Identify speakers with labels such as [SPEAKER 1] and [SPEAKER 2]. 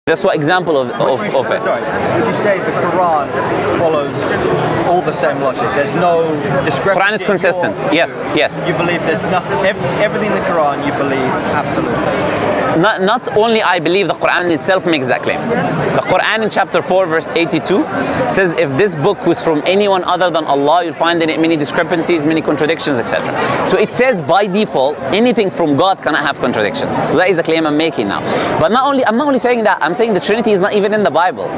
[SPEAKER 1] That's what example of it.
[SPEAKER 2] Sorry, would you say the Quran follows all the same logic? There's no discrepancy?
[SPEAKER 1] Quran is consistent. Yes.
[SPEAKER 2] You believe there's nothing, everything in the Quran you believe absolutely?
[SPEAKER 1] Not only I believe, the Quran itself makes that claim. The Quran in chapter 4 verse 82 says if this book was from anyone other than Allah, you'll find in it many discrepancies, many contradictions, etc. So it says by default anything from God cannot have contradictions. So that is the claim I'm making now. But I'm not only saying that, I'm saying the Trinity is not even in the Bible.